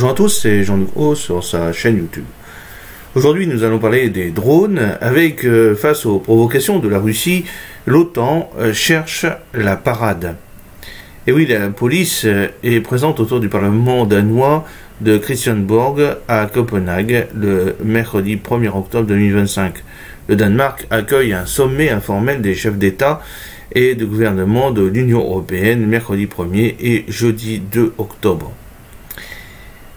Bonjour à tous, c'est Jean-Luc Haut sur sa chaîne YouTube. Aujourd'hui, nous allons parler des drones avec, face aux provocations de la Russie, l'OTAN cherche la parade. Et oui, la police est présente autour du Parlement danois de Christiansborg à Copenhague le mercredi 1er octobre 2025. Le Danemark accueille un sommet informel des chefs d'État et de gouvernement de l'Union européenne mercredi 1er et jeudi 2 octobre.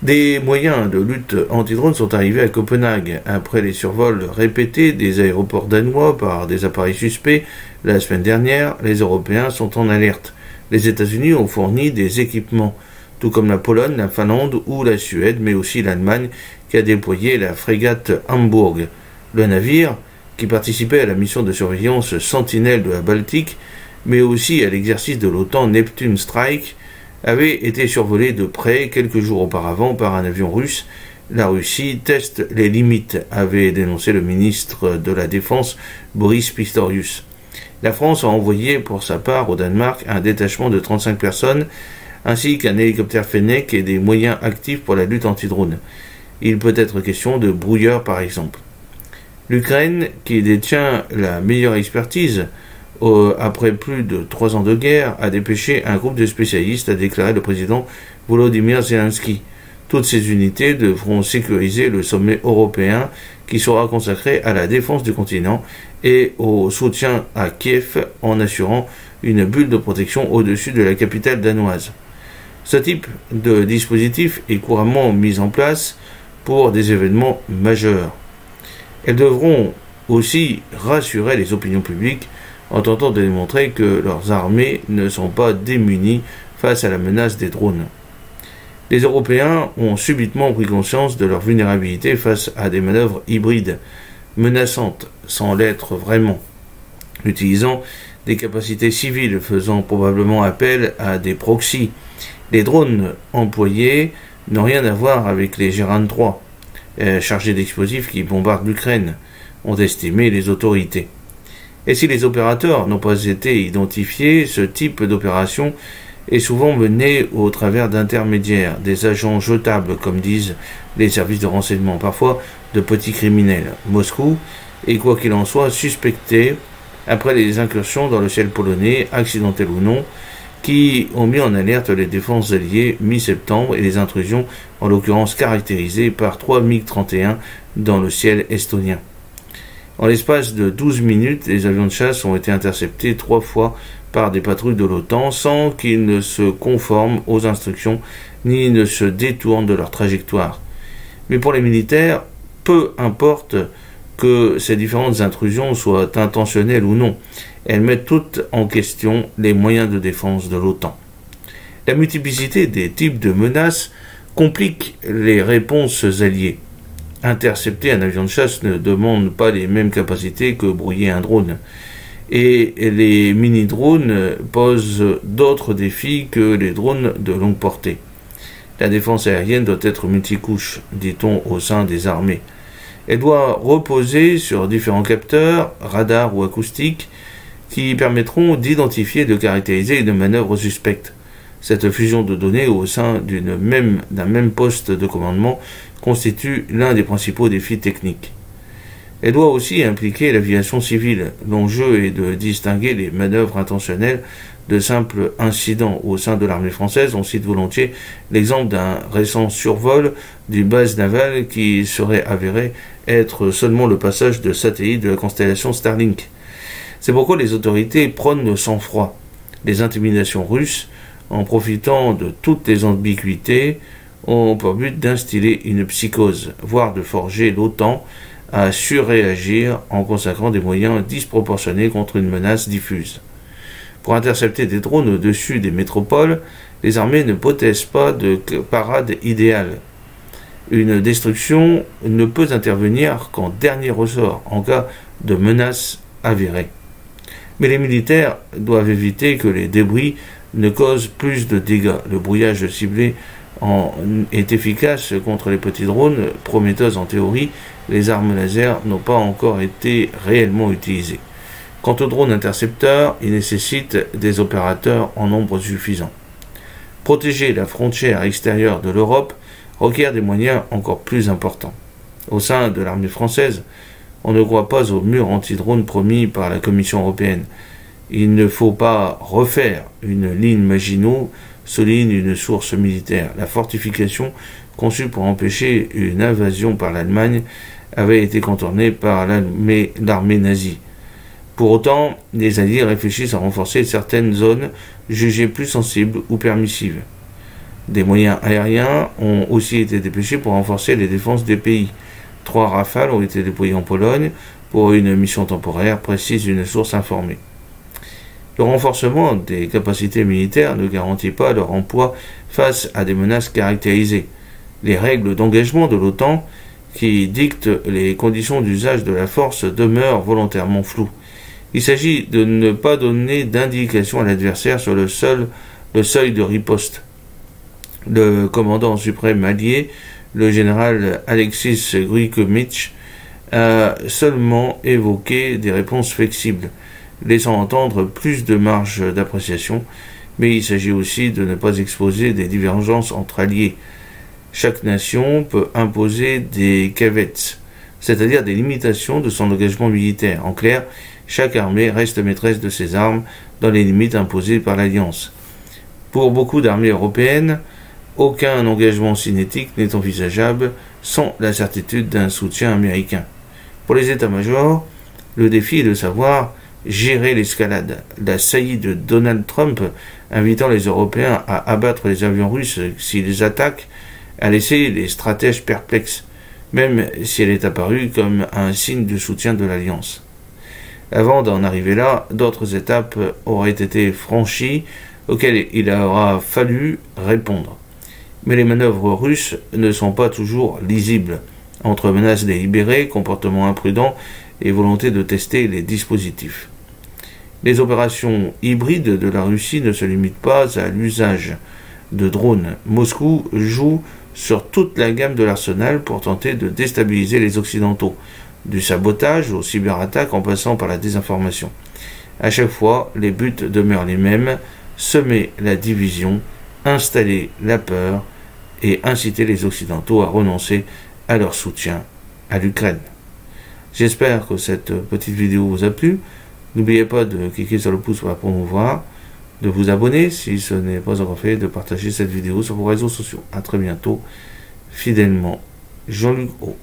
Des moyens de lutte anti-drone sont arrivés à Copenhague après les survols répétés des aéroports danois par des appareils suspects la semaine dernière. Les Européens sont en alerte. Les États-Unis ont fourni des équipements, tout comme la Pologne, la Finlande ou la Suède, mais aussi l'Allemagne qui a déployé la frégate Hamburg. Le navire, qui participait à la mission de surveillance Sentinelle de la Baltique, mais aussi à l'exercice de l'OTAN Neptune Strike, avait été survolé de près quelques jours auparavant par un avion russe. La Russie teste les limites, avait dénoncé le ministre de la Défense Boris Pistorius. La France a envoyé pour sa part au Danemark un détachement de 35 personnes, ainsi qu'un hélicoptère Fennec et des moyens actifs pour la lutte anti-drone. Il peut être question de brouilleurs par exemple. L'Ukraine, qui détient la meilleure expertise après plus de 3 ans de guerre, a dépêché un groupe de spécialistes, a déclaré le président Volodymyr Zelensky. Toutes ces unités devront sécuriser le sommet européen qui sera consacré à la défense du continent et au soutien à Kiev en assurant une bulle de protection au-dessus de la capitale danoise. Ce type de dispositif est couramment mis en place pour des événements majeurs. Elles devront aussi rassurer les opinions publiques en tentant de démontrer que leurs armées ne sont pas démunies face à la menace des drones. Les Européens ont subitement pris conscience de leur vulnérabilité face à des manœuvres hybrides, menaçantes sans l'être vraiment, utilisant des capacités civiles faisant probablement appel à des proxys. Les drones employés n'ont rien à voir avec les Gérard 3, chargés d'explosifs qui bombardent l'Ukraine, ont estimé les autorités. Et si les opérateurs n'ont pas été identifiés, ce type d'opération est souvent mené au travers d'intermédiaires, des agents jetables, comme disent les services de renseignement, parfois de petits criminels. Moscou est, quoi qu'il en soit, suspecté après les incursions dans le ciel polonais, accidentelles ou non, qui ont mis en alerte les défenses alliées mi-septembre et les intrusions, en l'occurrence caractérisées par 3 MiG-31 dans le ciel estonien. En l'espace de 12 minutes, les avions de chasse ont été interceptés 3 fois par des patrouilles de l'OTAN sans qu'ils ne se conforment aux instructions ni ne se détournent de leur trajectoire. Mais pour les militaires, peu importe que ces différentes intrusions soient intentionnelles ou non, elles mettent toutes en question les moyens de défense de l'OTAN. La multiplicité des types de menaces complique les réponses alliées. Intercepter un avion de chasse ne demande pas les mêmes capacités que brouiller un drone. Et les mini-drones posent d'autres défis que les drones de longue portée. La défense aérienne doit être multicouche, dit-on au sein des armées. Elle doit reposer sur différents capteurs, radars ou acoustiques, qui permettront d'identifier, de caractériser une manœuvre suspecte. Cette fusion de données au sein d'un même poste de commandement constitue l'un des principaux défis techniques. Elle doit aussi impliquer l'aviation civile. L'enjeu est de distinguer les manœuvres intentionnelles de simples incidents. Au sein de l'armée française, on cite volontiers l'exemple d'un récent survol d'une base navale qui serait avéré être seulement le passage de satellites de la constellation Starlink. C'est pourquoi les autorités prônent le sang-froid. Les intimidations russes, en profitant de toutes les ambiguïtés, ont pour but d'instiller une psychose, voire de forger l'OTAN à surréagir en consacrant des moyens disproportionnés contre une menace diffuse. Pour intercepter des drones au-dessus des métropoles, les armées ne possèdent pas de parade idéale. Une destruction ne peut intervenir qu'en dernier ressort, en cas de menace avérée. Mais les militaires doivent éviter que les débris ne causent plus de dégâts. Le brouillage ciblé est efficace contre les petits drones, prometteuses en théorie. Les armes laser n'ont pas encore été réellement utilisées. Quant aux drones intercepteurs, ils nécessitent des opérateurs en nombre suffisant. Protéger la frontière extérieure de l'Europe requiert des moyens encore plus importants. Au sein de l'armée française, on ne croit pas au mur anti-drone promis par la Commission européenne. Il ne faut pas refaire une ligne Maginot, souligne une source militaire. La fortification conçue pour empêcher une invasion par l'Allemagne avait été contournée par l'armée nazie. Pour autant, les Alliés réfléchissent à renforcer certaines zones jugées plus sensibles ou permissives. Des moyens aériens ont aussi été dépêchés pour renforcer les défenses des pays. 3 Rafales ont été déployés en Pologne pour une mission temporaire, précise une source informée. Le renforcement des capacités militaires ne garantit pas leur emploi face à des menaces caractérisées. Les règles d'engagement de l'OTAN qui dictent les conditions d'usage de la force demeurent volontairement floues. Il s'agit de ne pas donner d'indication à l'adversaire sur le seuil de riposte. Le commandant suprême allié, le général Alexis Gruikovich, a seulement évoqué des réponses flexibles, laissant entendre plus de marge d'appréciation, mais il s'agit aussi de ne pas exposer des divergences entre alliés. Chaque nation peut imposer des caveats, c'est-à-dire des limitations de son engagement militaire. En clair, chaque armée reste maîtresse de ses armes dans les limites imposées par l'Alliance. Pour beaucoup d'armées européennes, aucun engagement cinétique n'est envisageable sans la certitude d'un soutien américain. Pour les états-majors, le défi est de savoir gérer l'escalade. La saillie de Donald Trump invitant les Européens à abattre les avions russes s'ils attaquent a laissé les stratèges perplexes, même si elle est apparue comme un signe de soutien de l'Alliance. Avant d'en arriver là, d'autres étapes auraient été franchies auxquelles il aura fallu répondre. Mais les manœuvres russes ne sont pas toujours lisibles, entre menaces délibérées, comportements imprudents et volonté de tester les dispositifs. Les opérations hybrides de la Russie ne se limitent pas à l'usage de drones. Moscou joue sur toute la gamme de l'arsenal pour tenter de déstabiliser les Occidentaux, du sabotage aux cyberattaques en passant par la désinformation. À chaque fois, les buts demeurent les mêmes: semer la division, installer la peur et inciter les Occidentaux à renoncer à leur soutien à l'Ukraine. J'espère que cette petite vidéo vous a plu. N'oubliez pas de cliquer sur le pouce pour la promouvoir, de vous abonner si ce n'est pas encore fait, de partager cette vidéo sur vos réseaux sociaux. A très bientôt. Fidèlement, Jean-Luc Haut.